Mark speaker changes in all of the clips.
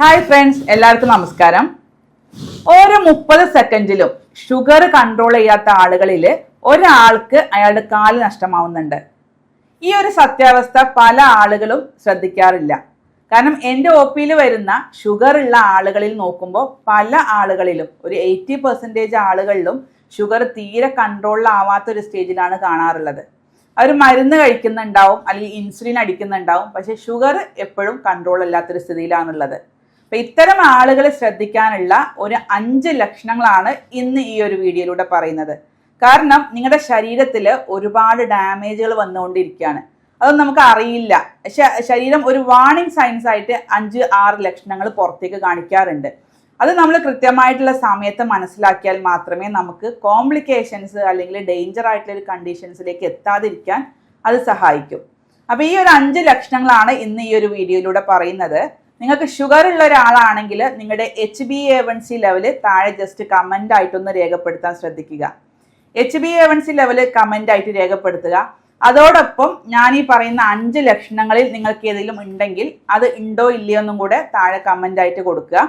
Speaker 1: Hi friends, എല്ലാവർക്കും നമസ്കാരം. ഓരോ 30 സെക്കൻഡിലും ഷുഗർ കൺട്രോൾ ചെയ്യാത്ത ആളുകളിൽ ഒരാൾക്ക് അയാളുടെ കാല് നഷ്ടമാവുന്നുണ്ട്. ഈ ഒരു സത്യാവസ്ഥ പല ആളുകളും ശ്രദ്ധിക്കാറില്ല. കാരണം എൻ്റെ OPയിൽ വരുന്ന ഷുഗർ ഉള്ള ആളുകളിൽ നോക്കുമ്പോൾ പല ആളുകളിലും ഒരു 80% ആളുകളിലും ഷുഗർ തീരെ കൺട്രോളിലാവാത്ത ഒരു സ്റ്റേജിലാണ് കാണാറുള്ളത്. അവർ മരുന്ന് കഴിക്കുന്നുണ്ടാവും, അല്ലെങ്കിൽ ഇൻസുലിൻ അടിക്കുന്നുണ്ടാവും, പക്ഷെ ഷുഗർ എപ്പോഴും കൺട്രോൾ അല്ലാത്തൊരു സ്ഥിതിയിലാണുള്ളത്. അപ്പം ഇത്തരം ആളുകളെ ശ്രദ്ധിക്കാനുള്ള ഒരു 5 ലക്ഷണങ്ങളാണ് ഇന്ന് ഈ ഒരു വീഡിയോയിലൂടെ പറയുന്നത്. കാരണം നിങ്ങളുടെ ശരീരത്തിൽ ഒരുപാട് ഡാമേജുകൾ വന്നുകൊണ്ടിരിക്കുകയാണ്. അതൊന്നും നമുക്ക് അറിയില്ല. ശരീരം ഒരു വാർണിംഗ് സൈൻസ് ആയിട്ട് 5-6 ലക്ഷണങ്ങൾ പുറത്തേക്ക് കാണിക്കാറുണ്ട്. അത് നമ്മൾ കൃത്യമായിട്ടുള്ള സമയത്ത് മനസ്സിലാക്കിയാൽ മാത്രമേ നമുക്ക് കോംപ്ലിക്കേഷൻസ് അല്ലെങ്കിൽ ഡേഞ്ചർ ആയിട്ടുള്ള ഒരു കണ്ടീഷൻസിലേക്ക് എത്താതിരിക്കാൻ അത് സഹായിക്കും. അപ്പോൾ ഈ ഒരു 5 ലക്ഷണങ്ങളാണ് ഇന്ന് ഈ ഒരു വീഡിയോയിലൂടെ പറയുന്നത്. നിങ്ങൾക്ക് ഷുഗർ ഉള്ള ഒരാളാണെങ്കിൽ നിങ്ങളുടെ HbA1c ലെവല് താഴെ ജസ്റ്റ് കമൻ്റ് ആയിട്ടൊന്ന് രേഖപ്പെടുത്താൻ ശ്രദ്ധിക്കുക. HbA1c ലെവല് കമൻ്റ് ആയിട്ട് രേഖപ്പെടുത്തുക. അതോടൊപ്പം ഞാൻ ഈ പറയുന്ന 5 ലക്ഷണങ്ങളിൽ നിങ്ങൾക്ക് ഏതെങ്കിലും ഉണ്ടെങ്കിൽ അത് ഉണ്ടോ ഇല്ലയോ എന്നും കൂടെ താഴെ കമൻ്റ് ആയിട്ട് കൊടുക്കുക.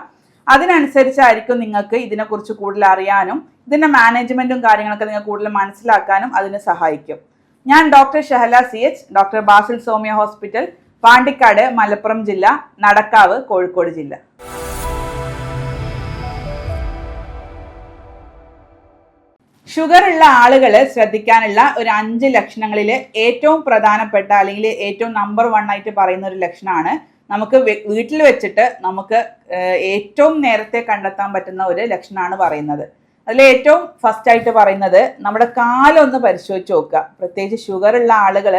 Speaker 1: അതിനനുസരിച്ചായിരിക്കും നിങ്ങൾക്ക് ഇതിനെക്കുറിച്ച് കൂടുതൽ അറിയാനും ഇതിൻ്റെ മാനേജ്മെൻറ്റും കാര്യങ്ങളൊക്കെ നിങ്ങൾക്ക് കൂടുതൽ മനസ്സിലാക്കാനും അതിന് സഹായിക്കും. ഞാൻ doctor Shahala CH, doctor Basil Soumya hospital, Pandikkad, Malappuram ജില്ല, നടക്കാവ്, കോഴിക്കോട് ജില്ല. ഷുഗർ ഉള്ള ആളുകൾ ശ്രദ്ധിക്കാനുള്ള ഒരു 5 ലക്ഷണങ്ങളിൽ ഏറ്റവും പ്രധാനപ്പെട്ട അല്ലെങ്കിൽ ഏറ്റവും നമ്പർ 1 ആയിട്ട് പറയുന്ന ഒരു ലക്ഷണമാണ് നമുക്ക് വീട്ടിൽ വെച്ചിട്ട് നമുക്ക് ഏറ്റവും നേരത്തെ കണ്ടെത്താൻ പറ്റുന്ന ഒരു ലക്ഷണമാണ് പറയുന്നത്. അതിൽ ഏറ്റവും ഫസ്റ്റ് ആയിട്ട് പറയുന്നത് നമ്മുടെ കാലൊന്ന് പരിശോധിച്ച് നോക്കുക. പ്രത്യേകിച്ച് ഷുഗർ ഉള്ള ആളുകൾ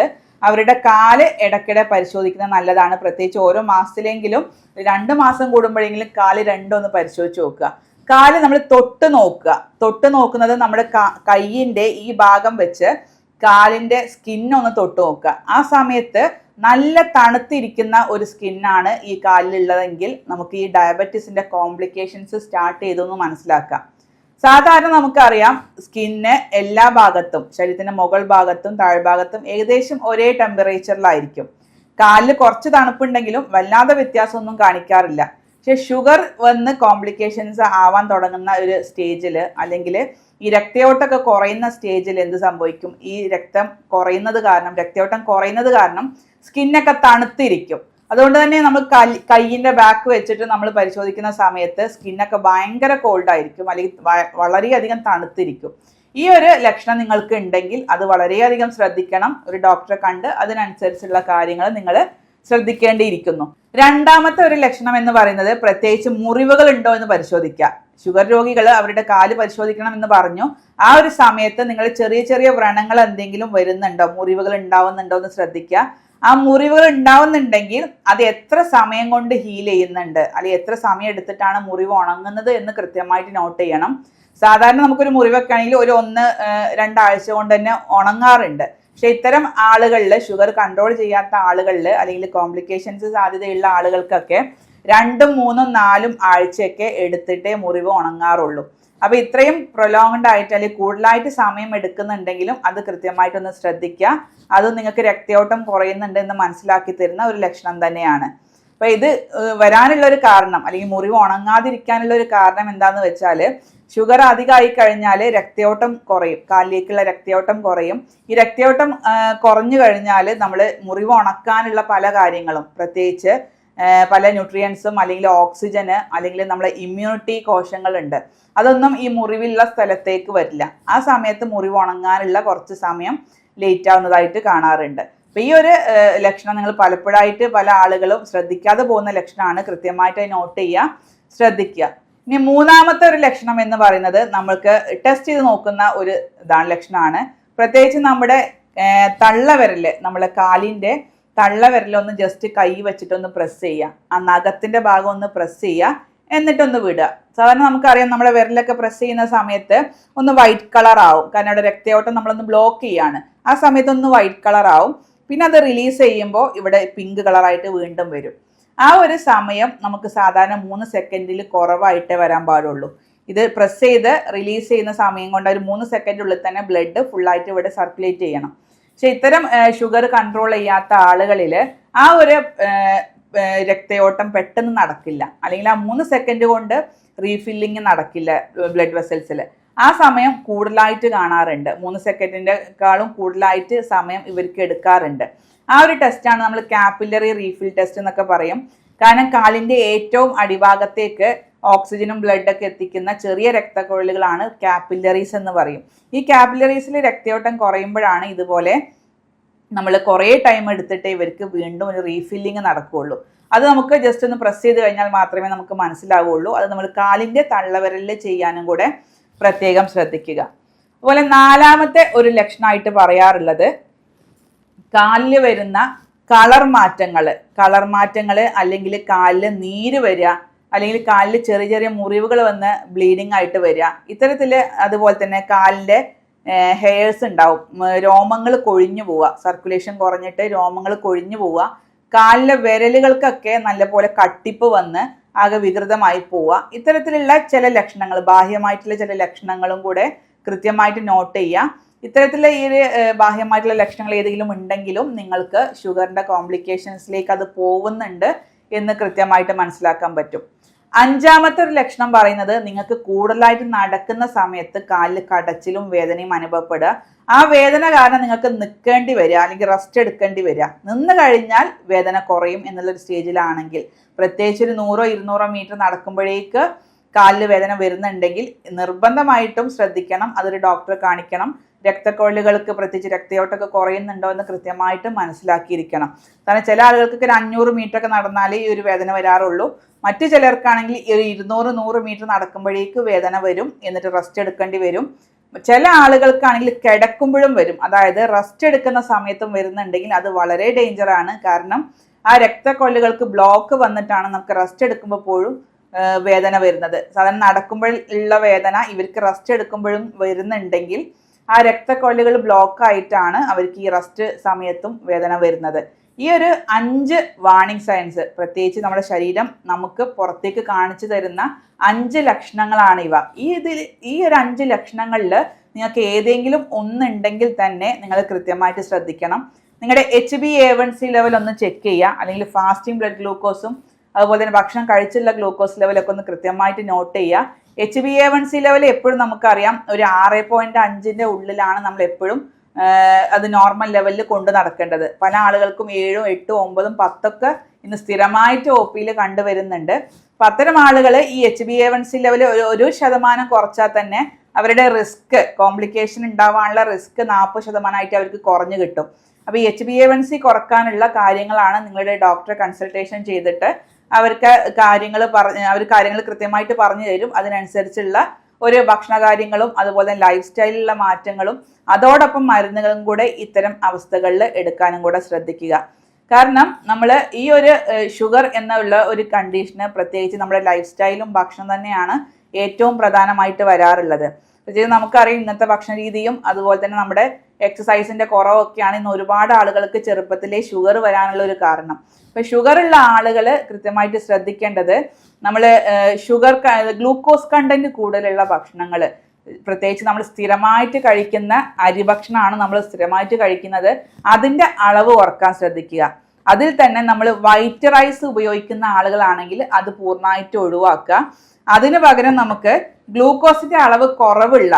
Speaker 1: അവരുടെ കാല് ഇടയ്ക്കിടെ പരിശോധിക്കുന്നത് നല്ലതാണ്. പ്രത്യേകിച്ച് ഓരോ മാസത്തിലെങ്കിലും 2 മാസം കൂടുമ്പോഴെങ്കിലും കാല് രണ്ടൊന്ന് പരിശോധിച്ച് നോക്കുക. കാല് നമ്മൾ തൊട്ട് നോക്കുന്നത് നമ്മുടെ കൈയിൻ്റെ ഈ ഭാഗം വെച്ച് കാലിൻ്റെ സ്കിന്നൊന്ന് തൊട്ട് നോക്കുക. ആ സമയത്ത് നല്ല തണുത്തിരിക്കുന്ന ഒരു സ്കിന്നാണ് ഈ കാലിലുള്ളതെങ്കിൽ നമുക്ക് ഈ ഡയബറ്റീസിൻ്റെ കോംപ്ലിക്കേഷൻസ് സ്റ്റാർട്ട് ചെയ്തെന്ന് മനസ്സിലാക്കാം. സാധാരണ നമുക്കറിയാം സ്കിന്ന് എല്ലാ ഭാഗത്തും, ശരീരത്തിൻ്റെ മുകൾ ഭാഗത്തും താഴ്ഭാഗത്തും ഏകദേശം ഒരേ ടെമ്പറേച്ചറിലായിരിക്കും. കാലിൽ കുറച്ച് തണുപ്പുണ്ടെങ്കിലും വല്ലാതെ വ്യത്യാസമൊന്നും കാണിക്കാറില്ല. പക്ഷെ ഷുഗർ വന്ന് കോംപ്ലിക്കേഷൻസ് ആവാൻ തുടങ്ങുന്ന ഒരു സ്റ്റേജിൽ അല്ലെങ്കിൽ ഈ രക്തയോട്ടമൊക്കെ കുറയുന്ന സ്റ്റേജിൽ എന്ത് സംഭവിക്കും? ഈ രക്തയോട്ടം കുറയുന്നത് കാരണം സ്കിന്നൊക്കെ തണുത്തിരിക്കും. അതുകൊണ്ട് തന്നെ നമ്മൾ കൈയിൻ്റെ ബാക്ക് വെച്ചിട്ട് നമ്മൾ പരിശോധിക്കുന്ന സമയത്ത് സ്കിന്നൊക്കെ ഭയങ്കര കോൾഡായിരിക്കും, അല്ലെങ്കിൽ വളരെയധികം തണുത്തിരിക്കും. ഈ ഒരു ലക്ഷണം നിങ്ങൾക്ക് ഉണ്ടെങ്കിൽ അത് വളരെയധികം ശ്രദ്ധിക്കണം. ഒരു ഡോക്ടറെ കണ്ട് അതിനനുസരിച്ചുള്ള കാര്യങ്ങൾ നിങ്ങൾ ശ്രദ്ധിക്കേണ്ടിയിരിക്കുന്നു. രണ്ടാമത്തെ ഒരു ലക്ഷണം എന്ന് പറയുന്നത് പ്രത്യേകിച്ച് മുറിവുകൾ ഉണ്ടോ എന്ന് പരിശോധിക്കുക. ഷുഗർ രോഗികൾ അവരുടെ കാല് പരിശോധിക്കണം എന്ന് പറഞ്ഞു. ആ ഒരു സമയത്ത് നിങ്ങൾ ചെറിയ ചെറിയ വ്രണങ്ങൾ എന്തെങ്കിലും വരുന്നുണ്ടോ, മുറിവുകൾ ഉണ്ടാവുന്നുണ്ടോ എന്ന് ശ്രദ്ധിക്കുക. ആ മുറിവുകൾ ഉണ്ടാവുന്നുണ്ടെങ്കിൽ അത് എത്ര സമയം കൊണ്ട് ഹീൽ ചെയ്യുന്നുണ്ട്, അല്ലെങ്കിൽ എത്ര സമയം എടുത്തിട്ടാണ് മുറിവ് ഉണങ്ങുന്നത് എന്ന് കൃത്യമായിട്ട് നോട്ട് ചെയ്യണം. സാധാരണ നമുക്കൊരു മുറിവൊക്കെ ആണെങ്കിൽ ഒരു 1-2 ആഴ്ച കൊണ്ട് തന്നെ ഉണങ്ങാറുണ്ട്. പക്ഷെ ഇത്തരം ആളുകളിൽ, ഷുഗർ കൺട്രോൾ ചെയ്യാത്ത ആളുകളിൽ അല്ലെങ്കിൽ കോംപ്ലിക്കേഷൻസ് സാധ്യതയുള്ള ആളുകൾക്കൊക്കെ 2-3-4 ആഴ്ചയൊക്കെ എടുത്തിട്ടേ മുറിവ് ഉണങ്ങാറുള്ളൂ. അപ്പോൾ ഇത്രയും പ്രൊലോങ്ഡ് ആയിട്ട് അല്ലെങ്കിൽ കൂടുതലായിട്ട് സമയം എടുക്കുന്നുണ്ടെങ്കിലും അത് കൃത്യമായിട്ടൊന്ന് ശ്രദ്ധിക്കുക. അത് നിങ്ങൾക്ക് രക്തയോട്ടം കുറയുന്നുണ്ട് എന്ന് മനസ്സിലാക്കി തരുന്ന ഒരു ലക്ഷണം തന്നെയാണ്. അപ്പോൾ ഇത് വരാനുള്ള ഒരു കാരണം അല്ലെങ്കിൽ മുറിവ് ഉണങ്ങാതിരിക്കാനുള്ള ഒരു കാരണം എന്താണെന്ന് വെച്ചാൽ ഷുഗർ അധികമായി കഴിഞ്ഞാൽ രക്തയോട്ടം കുറയും, കാലിലേക്കുള്ള രക്തയോട്ടം കുറയും. ഈ രക്തയോട്ടം കുറഞ്ഞു കഴിഞ്ഞാൽ നമ്മൾ മുറിവ് ഉണക്കാനുള്ള പല കാര്യങ്ങളും, പ്രത്യേകിച്ച് പല ന്യൂട്രിയൻസും അല്ലെങ്കിൽ ഓക്സിജന് അല്ലെങ്കിൽ നമ്മളെ ഇമ്മ്യൂണിറ്റി കോശങ്ങളുണ്ട്, അതൊന്നും ഈ മുറിവുള്ള സ്ഥലത്തേക്ക് വരില്ല. ആ സമയത്ത് മുറിവ് ഉണങ്ങാനുള്ള കുറച്ച് സമയം ലേറ്റ് ആവുന്നതായിട്ട് കാണാറുണ്ട്. അപ്പോൾ ഈ ഒരു ലക്ഷണം നിങ്ങൾ പലപ്പോഴായിട്ട് പല ആളുകളും ശ്രദ്ധിക്കാതെ പോകുന്ന ലക്ഷണമാണ്. കൃത്യമായിട്ട് നോട്ട് ചെയ്യുക, ശ്രദ്ധിക്കുക. ഇനി മൂന്നാമത്തെ ഒരു ലക്ഷണം എന്ന് പറയുന്നത് നമ്മൾക്ക് ടെസ്റ്റ് ചെയ്ത് നോക്കുന്ന ഒരു ലക്ഷണമാണ്. പ്രത്യേകിച്ച് നമ്മുടെ തള്ളവിരല്, നമ്മളെ കാലിൻ്റെ തള്ളവിരലൊന്ന് ജസ്റ്റ് കൈ വെച്ചിട്ടൊന്ന് പ്രസ് ചെയ്യുക. ആ നഖത്തിൻ്റെ ഭാഗം ഒന്ന് പ്രസ് ചെയ്യുക, എന്നിട്ടൊന്ന് വിടുക. സാധാരണ നമുക്കറിയാം നമ്മുടെ വിരലൊക്കെ പ്രസ് ചെയ്യുന്ന സമയത്ത് ഒന്ന് വൈറ്റ് കളർ ആവും, കാരണം അവിടെ രക്തയോട്ടം നമ്മളൊന്ന് ബ്ലോക്ക് ചെയ്യാണ്. ആ സമയത്ത് ഒന്ന് വൈറ്റ് കളർ ആവും. പിന്നെ അത് റിലീസ് ചെയ്യുമ്പോൾ ഇവിടെ പിങ്ക് കളറായിട്ട് വീണ്ടും വരും. ആ ഒരു സമയം നമുക്ക് സാധാരണ 3 സെക്കൻഡിൽ കുറവായിട്ടേ വരാൻ പാടുള്ളൂ. ഇത് പ്രസ് ചെയ്ത് റിലീസ് ചെയ്യുന്ന സമയം കൊണ്ട് ഒരു 3 സെക്കൻഡിനുള്ളിൽ തന്നെ ബ്ലഡ് ഫുള്ളായിട്ട് ഇവിടെ സർക്കുലേറ്റ് ചെയ്യണം. പക്ഷെ ഇത്തരം ഷുഗർ കൺട്രോൾ ചെയ്യാത്ത ആളുകളിൽ ആ ഒരു രക്തയോട്ടം പെട്ടെന്ന് നടക്കില്ല, അല്ലെങ്കിൽ ആ 3 സെക്കൻഡ് കൊണ്ട് റീഫില്ലിങ് നടക്കില്ല ബ്ലഡ് വെസൽസിൽ. ആ സമയം കൂടുതലായിട്ട് കാണാറുണ്ട്. 3 സെക്കൻഡിൻ്റെക്കാളും കൂടുതലായിട്ട് സമയം ഇവർക്ക് എടുക്കാറുണ്ട്. ആ ഒരു ടെസ്റ്റാണ് നമ്മൾ കാപ്പിലറി റീഫിൽ ടെസ്റ്റ് എന്നൊക്കെ പറയും. കാരണം കാലിൻ്റെ ഏറ്റവും അടിഭാഗത്തേക്ക് ഓക്സിജനും ബ്ലഡൊക്കെ എത്തിക്കുന്ന ചെറിയ രക്തക്കുഴലുകളാണ് കാപ്പിലറീസ് എന്ന് പറയും. ഈ കാപ്പിലറീസിൽ രക്തയോട്ടം കുറയുമ്പോഴാണ് ഇതുപോലെ നമ്മൾ കുറേ ടൈം എടുത്തിട്ട് ഇവർക്ക് വീണ്ടും ഒരു റീഫില്ലിങ് നടക്കുകയുള്ളൂ. അത് നമുക്ക് ജസ്റ്റ് ഒന്ന് പ്രസ് ചെയ്ത് കഴിഞ്ഞാൽ മാത്രമേ നമുക്ക് മനസ്സിലാവുകയുള്ളൂ. അത് നമ്മൾ കാലിൻ്റെ തള്ളവിരലിൽ ചെയ്യാനും കൂടെ പ്രത്യേകം ശ്രദ്ധിക്കുക. അതുപോലെ 4ാമത്തെ ഒരു ലക്ഷണമായിട്ട് പറയാറുള്ളത് കാലിൽ വരുന്ന കളർ മാറ്റങ്ങൾ, അല്ലെങ്കിൽ കാലിൽ നീര് വരിക, അല്ലെങ്കിൽ കാലിൽ ചെറിയ ചെറിയ മുറിവുകൾ വന്ന് ബ്ലീഡിങ് ആയിട്ട് വരിക. ഇത്തരത്തിൽ അതുപോലെ തന്നെ കാലിൻ്റെ ഹെയർസ് ഉണ്ടാവും, രോമങ്ങൾ കൊഴിഞ്ഞു പോവുക, സർക്കുലേഷൻ കുറഞ്ഞിട്ട് രോമങ്ങൾ കൊഴിഞ്ഞു പോവുക, കാലിലെ വിരലുകൾക്കൊക്കെ നല്ലപോലെ കട്ടിപ്പ് വന്ന് ആകെ വികൃതമായി പോവുക. ഇത്തരത്തിലുള്ള ചില ലക്ഷണങ്ങൾ, ബാഹ്യമായിട്ടുള്ള ചില ലക്ഷണങ്ങളും കൂടെ കൃത്യമായിട്ട് നോട്ട് ചെയ്യുക. ഇത്തരത്തിലുള്ള ഈ ബാഹ്യമായിട്ടുള്ള ലക്ഷണങ്ങൾ ഏതെങ്കിലും ഉണ്ടെങ്കിലും നിങ്ങൾക്ക് ഷുഗറിൻ്റെ കോംപ്ലിക്കേഷൻസിലേക്ക് അത് പോകുന്നുണ്ട് എന്ന് കൃത്യമായിട്ട് മനസ്സിലാക്കാൻ പറ്റും. 5ാമത്തെ ഒരു ലക്ഷണം പറയുന്നത് നിങ്ങൾക്ക് കൂടുതലായിട്ട് നടക്കുന്ന സമയത്ത് കാലിൽ കടച്ചിലും വേദനയും അനുഭവപ്പെടുക. ആ വേദന കാരണം നിങ്ങൾക്ക് നിൽക്കേണ്ടി വരിക, അല്ലെങ്കിൽ റെസ്റ്റ് എടുക്കേണ്ടി വരിക. നിന്ന് കഴിഞ്ഞാൽ വേദന കുറയും എന്നുള്ളൊരു സ്റ്റേജിലാണെങ്കിൽ, പ്രത്യേകിച്ച് ഒരു 100-200 മീറ്റർ നടക്കുമ്പോഴേക്ക് കാലിൽ വേദന വരുന്നുണ്ടെങ്കിൽ നിർബന്ധമായിട്ടും ശ്രദ്ധിക്കണം, അതൊരു ഡോക്ടറെ കാണിക്കണം. രക്തക്കൊഴലുകൾക്ക് പ്രത്യേകിച്ച് രക്തയോട്ടമൊക്കെ കുറയുന്നുണ്ടോ എന്ന് കൃത്യമായിട്ട് മനസ്സിലാക്കിയിരിക്കണം. കാരണം ചില ആളുകൾക്ക് ഒരു 500 മീറ്റർ ഒക്കെ നടന്നാലേ ഈ ഒരു വേദന വരാറുള്ളൂ. മറ്റു ചിലർക്കാണെങ്കിൽ ഒരു 200-100 മീറ്റർ നടക്കുമ്പോഴേക്ക് വേദന വരും, എന്നിട്ട് റെസ്റ്റ് എടുക്കേണ്ടി വരും. ചില ആളുകൾക്കാണെങ്കിൽ കിടക്കുമ്പോഴും വരും, അതായത് റെസ്റ്റ് എടുക്കുന്ന സമയത്തും വരുന്നുണ്ടെങ്കിൽ അത് വളരെ ഡേഞ്ചറാണ്. കാരണം ആ രക്തക്കൊഴലുകൾക്ക് ബ്ലോക്ക് വന്നിട്ടാണ് നമുക്ക് റെസ്റ്റ് എടുക്കുമ്പോൾ പോലും വേദന വരുന്നത്. സാധാരണ നടക്കുമ്പോൾ ഉള്ള വേദന ഇവർക്ക് റെസ്റ്റ് എടുക്കുമ്പോഴും വരുന്നുണ്ടെങ്കിൽ ആ രക്തക്കൊഴലുകൾ ബ്ലോക്ക് ആയിട്ടാണ് അവർക്ക് ഈ റെസ്റ്റ് സമയത്തും വേദന വരുന്നത്. ഈ ഒരു 5 വാർണിംഗ് സയൻസ്, പ്രത്യേകിച്ച് നമ്മുടെ ശരീരം നമുക്ക് പുറത്തേക്ക് കാണിച്ചു തരുന്ന 5 ലക്ഷണങ്ങളാണ് ഇവ. ഈ ഒരു 5 ലക്ഷണങ്ങളിൽ നിങ്ങൾക്ക് ഏതെങ്കിലും ഒന്നുണ്ടെങ്കിൽ തന്നെ നിങ്ങൾ കൃത്യമായിട്ട് ശ്രദ്ധിക്കണം. നിങ്ങളുടെ HbA1c ലെവൽ ഒന്ന് ചെക്ക് ചെയ്യുക, അല്ലെങ്കിൽ ഫാസ്റ്റിംഗ് ബ്ലഡ് ഗ്ലൂക്കോസും അതുപോലെ തന്നെ ഭക്ഷണം കഴിച്ചുള്ള ഗ്ലൂക്കോസ് ലെവലൊക്കെ ഒന്ന് കൃത്യമായിട്ട് നോട്ട് ചെയ്യുക. HbA1c ലെവൽ എപ്പോഴും നമുക്കറിയാം ഒരു 6.5ൻ്റെ ഉള്ളിലാണ് നമ്മൾ എപ്പോഴും അത് നോർമൽ ലെവലിൽ കൊണ്ട് നടക്കേണ്ടത്. പല ആളുകൾക്കും 7, 8, 9, 10 ഇന്ന് സ്ഥിരമായിട്ട് OP-യിൽ കണ്ടുവരുന്നുണ്ട്. അപ്പം അത്തരം ആളുകൾ ഈ HbA1c ലെവൽ 1% കുറച്ചാൽ തന്നെ അവരുടെ റിസ്ക്, കോംപ്ലിക്കേഷൻ ഉണ്ടാവാനുള്ള റിസ്ക് 40% അവർക്ക് കുറഞ്ഞു കിട്ടും. അപ്പോൾ ഈ HbA1c കുറക്കാനുള്ള കാര്യങ്ങളാണ് നിങ്ങളുടെ ഡോക്ടറെ കൺസൾട്ടേഷൻ ചെയ്തിട്ട് അവർക്ക് കാര്യങ്ങൾ കൃത്യമായിട്ട് പറഞ്ഞു തരും. അതിനനുസരിച്ചുള്ള ഒരു ഭക്ഷണ കാര്യങ്ങളും അതുപോലെ ലൈഫ് സ്റ്റൈലിലുള്ള മാറ്റങ്ങളും അതോടൊപ്പം മരുന്നുകളും കൂടെ ഇത്തരം അവസ്ഥകളിൽ എടുക്കാനും കൂടെ ശ്രദ്ധിക്കുക. കാരണം നമ്മൾ ഈ ഒരു ഷുഗർ എന്നുള്ള ഒരു കണ്ടീഷന് പ്രത്യേകിച്ച് നമ്മുടെ ലൈഫ് സ്റ്റൈലും ഭക്ഷണം തന്നെയാണ് ഏറ്റവും പ്രധാനമായിട്ട് വരാറുള്ളത്. പ്രത്യേകിച്ച് നമുക്കറിയാം ഇന്നത്തെ ഭക്ഷണ രീതിയും അതുപോലെ തന്നെ നമ്മുടെ എക്സസൈസിൻ്റെ കുറവൊക്കെയാണ് ഇന്ന് ഒരുപാട് ആളുകൾക്ക് ചെറുപ്പത്തിലെ ഷുഗർ വരാനുള്ള ഒരു കാരണം. ഇപ്പം ഷുഗറുള്ള ആളുകൾ കൃത്യമായിട്ട് ശ്രദ്ധിക്കേണ്ടത് നമ്മൾ ഗ്ലൂക്കോസ് കണ്ടന്റ് കൂടുതലുള്ള ഭക്ഷണങ്ങൾ, പ്രത്യേകിച്ച് നമ്മൾ സ്ഥിരമായിട്ട് കഴിക്കുന്ന അരിഭക്ഷണമാണ് നമ്മൾ സ്ഥിരമായിട്ട് കഴിക്കുന്നത്, അതിൻ്റെ അളവ് കുറക്കാൻ ശ്രദ്ധിക്കുക. അതിൽ തന്നെ നമ്മൾ വൈറ്റ് റൈസ് ഉപയോഗിക്കുന്ന ആളുകളാണെങ്കിൽ അത് പൂർണ്ണമായിട്ട് ഒഴിവാക്കുക. അതിന് പകരം നമുക്ക് ഗ്ലൂക്കോസിൻ്റെ അളവ് കുറവുള്ള,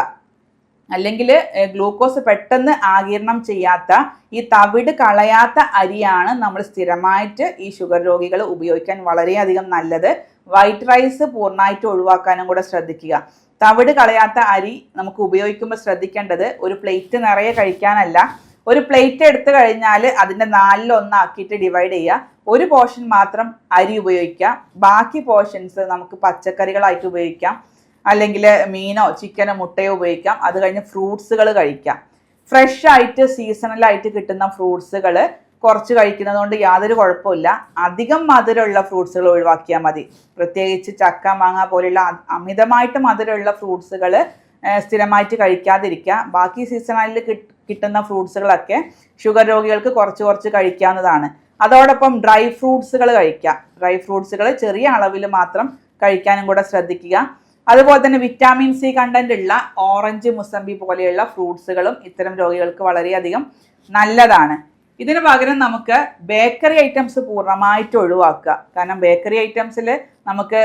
Speaker 1: അല്ലെങ്കിൽ ഗ്ലൂക്കോസ് പെട്ടെന്ന് ആഗിരണം ചെയ്യാത്ത, ഈ തവിട് കളയാത്ത അരിയാണ് നമ്മൾ സ്ഥിരമായിട്ട് ഈ ഷുഗർ രോഗികൾ ഉപയോഗിക്കാൻ വളരെയധികം നല്ലത്. വൈറ്റ് റൈസ് പൂർണ്ണമായിട്ട് ഒഴിവാക്കാനും കൂടെ ശ്രദ്ധിക്കുക. തവിട് കളയാത്ത അരി നമുക്ക് ഉപയോഗിക്കുമ്പോൾ ശ്രദ്ധിക്കേണ്ടത് ഒരു പ്ലേറ്റ് നിറയെ കഴിക്കാനല്ല. ഒരു പ്ലേറ്റ് എടുത്തു കഴിഞ്ഞാൽ അതിൻ്റെ 4/1 ആക്കിയിട്ട് ഡിവൈഡ് ചെയ്യുക. ഒരു പോർഷൻ മാത്രം അരി ഉപയോഗിക്കുക, ബാക്കി പോർഷൻസ് നമുക്ക് പച്ചക്കറികളായിട്ട് ഉപയോഗിക്കാം, അല്ലെങ്കിൽ മീനോ ചിക്കനോ മുട്ടയോ ഉപയോഗിക്കാം. അത് കഴിഞ്ഞ് ഫ്രൂട്ട്സുകൾ കഴിക്കാം. ഫ്രഷ് ആയിട്ട് സീസണലായിട്ട് കിട്ടുന്ന ഫ്രൂട്ട്സുകൾ കുറച്ച് കഴിക്കുന്നത് കൊണ്ട് യാതൊരു കുഴപ്പമില്ല. അധികം മധുരമുള്ള ഫ്രൂട്ട്സുകൾ ഒഴിവാക്കിയാൽ മതി. പ്രത്യേകിച്ച് ചക്ക, മാങ്ങ പോലെയുള്ള അമിതമായിട്ട് മധുരമുള്ള ഫ്രൂട്ട്സുകൾ സ്ഥിരമായിട്ട് കഴിക്കാതിരിക്കുക. ബാക്കി സീസണലിൽ കിട്ടുന്ന ഫ്രൂട്ട്സുകളൊക്കെ ഷുഗർ രോഗികൾക്ക് കുറച്ച് കഴിക്കാവുന്നതാണ്. അതോടൊപ്പം ഡ്രൈ ഫ്രൂട്ട്സുകൾ കഴിക്കാം. ഡ്രൈ ഫ്രൂട്ട്സുകൾ ചെറിയ അളവിൽ മാത്രം കഴിക്കാനും കൂടെ ശ്രദ്ധിക്കുക. അതുപോലെ തന്നെ വിറ്റാമിൻ സി കണ്ടന്റ് ഉള്ള ഓറഞ്ച്, മുസമ്പി പോലെയുള്ള ഫ്രൂട്ട്സുകളും ഇത്തരം രോഗികൾക്ക് വളരെയധികം നല്ലതാണ്. ഇതിന് പകരം നമുക്ക് ബേക്കറി ഐറ്റംസ് പൂർണ്ണമായിട്ട് ഒഴിവാക്കുക. കാരണം ബേക്കറി ഐറ്റംസിൽ നമുക്ക്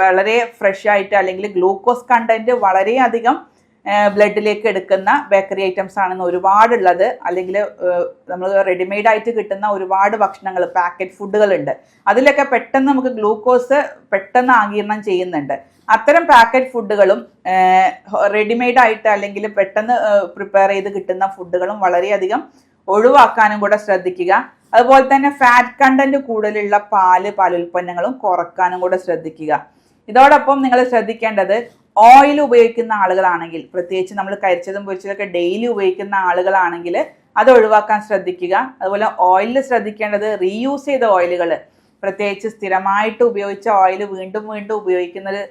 Speaker 1: വളരെ ഫ്രഷ് ആയിട്ട് അല്ലെങ്കിൽ ഗ്ലൂക്കോസ് കണ്ടന്റ് വളരെയധികം ബ്ലഡിലേക്ക് എടുക്കുന്ന ബേക്കറി ഐറ്റംസ് ആണെന്ന് ഒരുപാടുള്ളത്. അല്ലെങ്കിൽ നമ്മൾ റെഡിമെയ്ഡ് ആയിട്ട് കിട്ടുന്ന ഒരുപാട് ഭക്ഷണങ്ങൾ, പാക്കറ്റ് ഫുഡുകളുണ്ട്. അതിലൊക്കെ പെട്ടെന്ന് നമുക്ക് ഗ്ലൂക്കോസ് പെട്ടെന്ന് ആഗിരണം ചെയ്യുന്നുണ്ട്. അത്തരം പാക്കറ്റ് ഫുഡുകളും റെഡിമെയ്ഡ് ആയിട്ട് അല്ലെങ്കിൽ പെട്ടെന്ന് പ്രിപ്പയർ ചെയ്ത് കിട്ടുന്ന ഫുഡുകളും വളരെയധികം ഒഴിവാക്കാനും കൂടെ ശ്രദ്ധിക്കുക. അതുപോലെ തന്നെ ഫാറ്റ് കണ്ടന്റ് കൂടുതലുള്ള പാലുൽപ്പന്നങ്ങളും കുറക്കാനും കൂടെ ശ്രദ്ധിക്കുക. ഇതോടൊപ്പം നിങ്ങൾ ശ്രദ്ധിക്കേണ്ടത് ഓയിൽ ഉപയോഗിക്കുന്ന ആളുകളാണെങ്കിൽ, പ്രത്യേകിച്ച് നമ്മൾ കരിച്ചതും പൊരിച്ചതൊക്കെ ഡെയിലി ഉപയോഗിക്കുന്ന ആളുകളാണെങ്കിൽ അത് ഒഴിവാക്കാൻ ശ്രദ്ധിക്കുക. അതുപോലെ ഓയിലിൽ ശ്രദ്ധിക്കേണ്ടത് റീയൂസ് ചെയ്ത ഓയിലുകൾ, പ്രത്യേകിച്ച് സ്ഥിരമായിട്ട് ഉപയോഗിച്ച ഓയിൽ വീണ്ടും വീണ്ടും ഉപയോഗിക്കുന്നത്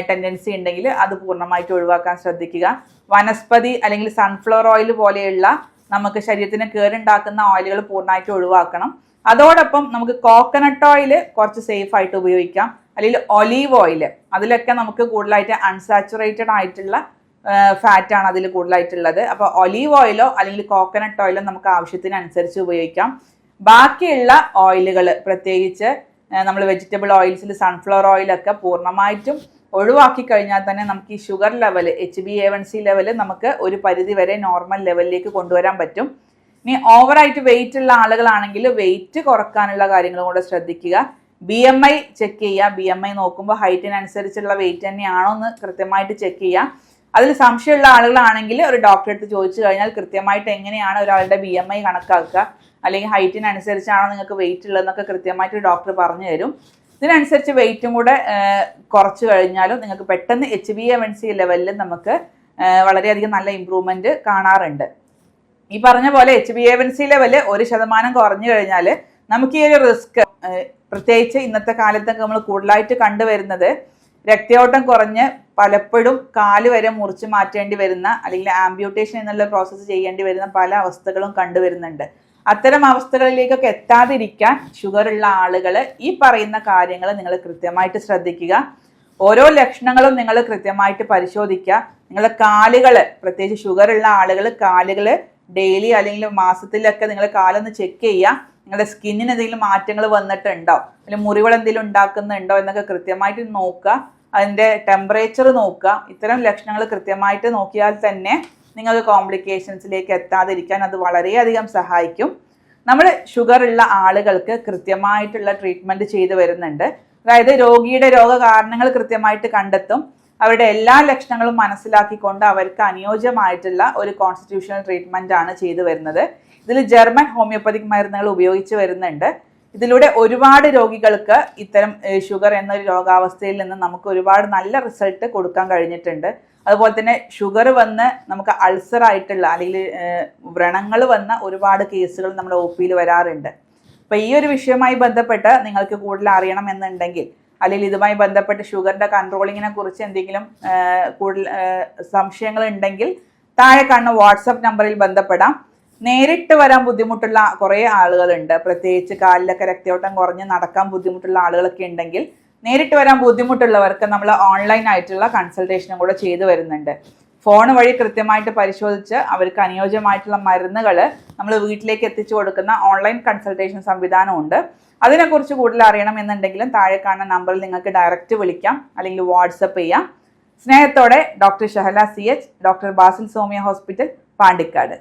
Speaker 1: ടെൻഡൻസി ഉണ്ടെങ്കിൽ അത് പൂർണ്ണമായിട്ട് ഒഴിവാക്കാൻ ശ്രദ്ധിക്കുക. വനസ്പതി അല്ലെങ്കിൽ സൺഫ്ലവർ ഓയിൽ പോലെയുള്ള നമുക്ക് ശരീരത്തിന് കേടുണ്ടാക്കുന്ന ഓയിലുകൾ പൂർണ്ണമായിട്ട് ഒഴിവാക്കണം. അതോടൊപ്പം നമുക്ക് കോക്കനട്ട് ഓയിൽ കുറച്ച് സേഫ് ആയിട്ട് ഉപയോഗിക്കാം. അല്ലെങ്കിൽ ഒലീവ് ഓയിൽ, അതിലൊക്കെ നമുക്ക് കൂടുതലായിട്ട് അൺസാച്ചുറേറ്റഡ് ആയിട്ടുള്ള ഫാറ്റാണ് അതിൽ കൂടുതലായിട്ടുള്ളത്. അപ്പോൾ ഒലീവ് ഓയിലോ അല്ലെങ്കിൽ കോക്കനട്ട് ഓയിലോ നമുക്ക് ആവശ്യത്തിനനുസരിച്ച് ഉപയോഗിക്കാം. ബാക്കിയുള്ള ഓയിലുകൾ, പ്രത്യേകിച്ച് നമ്മൾ വെജിറ്റബിൾ ഓയിൽസിൽ സൺഫ്ലവർ ഓയിലൊക്കെ പൂർണ്ണമായിട്ടും ഒഴിവാക്കി കഴിഞ്ഞാൽ തന്നെ നമുക്ക് ഈ ഷുഗർ ലെവൽ, HbA1c ലെവൽ നമുക്ക് ഒരു പരിധി വരെ നോർമൽ ലെവലിലേക്ക് കൊണ്ടുവരാൻ പറ്റും. ഇനി ഓവറായിട്ട് വെയിറ്റ് ഉള്ള ആളുകളാണെങ്കിൽ വെയിറ്റ് കുറക്കാനുള്ള കാര്യങ്ങളും കൂടെ ശ്രദ്ധിക്കുക. BMI ചെക്ക് ചെയ്യുക. BMI നോക്കുമ്പോൾ ഹൈറ്റിനനുസരിച്ചുള്ള വെയിറ്റ് തന്നെയാണോ എന്ന് കൃത്യമായിട്ട് ചെക്ക് ചെയ്യുക. അതിൽ സംശയമുള്ള ആളുകളാണെങ്കിൽ ഒരു ഡോക്ടറെ അടുത്ത് ചോദിച്ചു കഴിഞ്ഞാൽ കൃത്യമായിട്ട് എങ്ങനെയാണ് ഒരാളുടെ BMI കണക്കാക്കുക, അല്ലെങ്കിൽ ഹൈറ്റിനനുസരിച്ചാണോ നിങ്ങൾക്ക് വെയിറ്റ് ഉള്ളതെന്നൊക്കെ കൃത്യമായിട്ട് ഡോക്ടർ പറഞ്ഞു തരും. ഇതിനനുസരിച്ച് വെയിറ്റും കൂടെ കുറച്ച് കഴിഞ്ഞാലും നിങ്ങൾക്ക് പെട്ടെന്ന് HbA1c ലെവലിൽ നമുക്ക് വളരെയധികം നല്ല ഇമ്പ്രൂവ്മെന്റ് കാണാറുണ്ട്. ഈ പറഞ്ഞ പോലെ HbA1c ലെവൽ 1% കുറഞ്ഞു കഴിഞ്ഞാൽ നമുക്ക് ഈ ഒരു റിസ്ക്, പ്രത്യേകിച്ച് ഇന്നത്തെ കാലത്തൊക്കെ നമ്മൾ കൂടുതലായിട്ട് കണ്ടുവരുന്നത് രക്തയോട്ടം കുറഞ്ഞ് പലപ്പോഴും കാല് വരെ മുറിച്ച് മാറ്റേണ്ടി വരുന്ന അല്ലെങ്കിൽ ആംബ്യൂട്ടേഷൻ എന്നുള്ള പ്രോസസ്സ് ചെയ്യേണ്ടി വരുന്ന പല അവസ്ഥകളും കണ്ടുവരുന്നുണ്ട്. അത്തരം അവസ്ഥകളിലേക്കൊക്കെ എത്താതിരിക്കാൻ ഷുഗർ ഉള്ള ആളുകൾ ഈ പറയുന്ന കാര്യങ്ങൾ നിങ്ങൾ കൃത്യമായിട്ട് ശ്രദ്ധിക്കുക. ഓരോ ലക്ഷണങ്ങളും നിങ്ങൾ കൃത്യമായിട്ട് പരിശോധിക്കുക. നിങ്ങളുടെ കാലുകൾ, പ്രത്യേകിച്ച് ഷുഗർ ഉള്ള ആളുകൾ കാലുകൾ ഡെയിലി അല്ലെങ്കിൽ മാസത്തിലൊക്കെ നിങ്ങൾ കാലൊന്ന് ചെക്ക് ചെയ്യുക. നിങ്ങളുടെ സ്കിന്നിന് എന്തെങ്കിലും മാറ്റങ്ങൾ വന്നിട്ടുണ്ടോ, അല്ലെങ്കിൽ മുറിവുകൾ എന്തെങ്കിലും ഉണ്ടാക്കുന്നുണ്ടോ എന്നൊക്കെ കൃത്യമായിട്ട് നോക്കുക. അതിൻ്റെ ടെമ്പറേച്ചർ നോക്കുക. ഇത്തരം ലക്ഷണങ്ങൾ കൃത്യമായിട്ട് നോക്കിയാൽ തന്നെ നിങ്ങൾക്ക് കോംപ്ലിക്കേഷൻസിലേക്ക് എത്താതിരിക്കാൻ അത് വളരെയധികം സഹായിക്കും. നമ്മൾ ഷുഗർ ഉള്ള ആളുകൾക്ക് കൃത്യമായിട്ടുള്ള ട്രീറ്റ്മെൻറ്റ് ചെയ്തു വരുന്നുണ്ട്. അതായത് രോഗിയുടെ രോഗകാരണങ്ങൾ കൃത്യമായിട്ട് കണ്ടെത്തും. അവരുടെ എല്ലാ ലക്ഷണങ്ങളും മനസ്സിലാക്കിക്കൊണ്ട് അവർക്ക് അനുയോജ്യമായിട്ടുള്ള ഒരു കോൺസ്റ്റിറ്റ്യൂഷണൽ ട്രീറ്റ്മെൻ്റ് ആണ് ചെയ്തു വരുന്നത്. ഇതിൽ ജർമ്മൻ ഹോമിയോപ്പതിക് മരുന്നുകൾ ഉപയോഗിച്ച് വരുന്നുണ്ട്. ഇതിലൂടെ ഒരുപാട് രോഗികൾക്ക് ഇത്തരം ഷുഗർ എന്നൊരു രോഗാവസ്ഥയിൽ നിന്ന് നമുക്ക് ഒരുപാട് നല്ല റിസൾട്ട് കൊടുക്കാൻ കഴിഞ്ഞിട്ടുണ്ട്. അതുപോലെ തന്നെ ഷുഗർ വന്ന് നമുക്ക് അൾസർ ആയിട്ടുള്ള അല്ലെങ്കിൽ വ്രണങ്ങൾ വന്ന ഒരുപാട് കേസുകൾ നമ്മുടെ OP-യിൽ വരാറുണ്ട്. അപ്പോൾ ഈ ഒരു വിഷയവുമായി ബന്ധപ്പെട്ട് നിങ്ങൾക്ക് കൂടുതൽ അറിയണം എന്നുണ്ടെങ്കിൽ, അല്ലെങ്കിൽ ഇതുമായി ബന്ധപ്പെട്ട് ഷുഗറിൻ്റെ കൺട്രോളിങ്ങിനെ കുറിച്ച് എന്തെങ്കിലും കൂടുതൽ സംശയങ്ങൾ ഉണ്ടെങ്കിൽ താഴെ കാണുന്ന വാട്സപ്പ് നമ്പറിൽ ബന്ധപ്പെടാം. നേരിട്ട് വരാൻ ബുദ്ധിമുട്ടുള്ള കുറേ ആളുകളുണ്ട്, പ്രത്യേകിച്ച് കാലിലൊക്കെ രക്തയോട്ടം കുറഞ്ഞ് നടക്കാൻ ബുദ്ധിമുട്ടുള്ള ആളുകളൊക്കെ ഉണ്ടെങ്കിൽ നേരിട്ട് വരാൻ ബുദ്ധിമുട്ടുള്ളവർക്ക് നമ്മൾ ഓൺലൈൻ ആയിട്ടുള്ള കൺസൾട്ടേഷനും കൂടെ ചെയ്തു വരുന്നുണ്ട്. ഫോൺ വഴി കൃത്യമായിട്ട് പരിശോധിച്ച് അവർക്ക് അനുയോജ്യമായിട്ടുള്ള മരുന്നുകൾ നമ്മൾ വീട്ടിലേക്ക് എത്തിച്ചു കൊടുക്കുന്ന ഓൺലൈൻ കൺസൾട്ടേഷൻ സംവിധാനമുണ്ട്. അതിനെക്കുറിച്ച് കൂടുതൽ അറിയണം എന്നുണ്ടെങ്കിലും താഴെ കാണുന്ന നമ്പറിൽ നിങ്ങൾക്ക് ഡയറക്റ്റ് വിളിക്കാം അല്ലെങ്കിൽ വാട്സപ്പ് ചെയ്യാം. സ്നേഹത്തോടെ doctor Shahala CH, doctor Basil Somiya hospital, Pandikkad.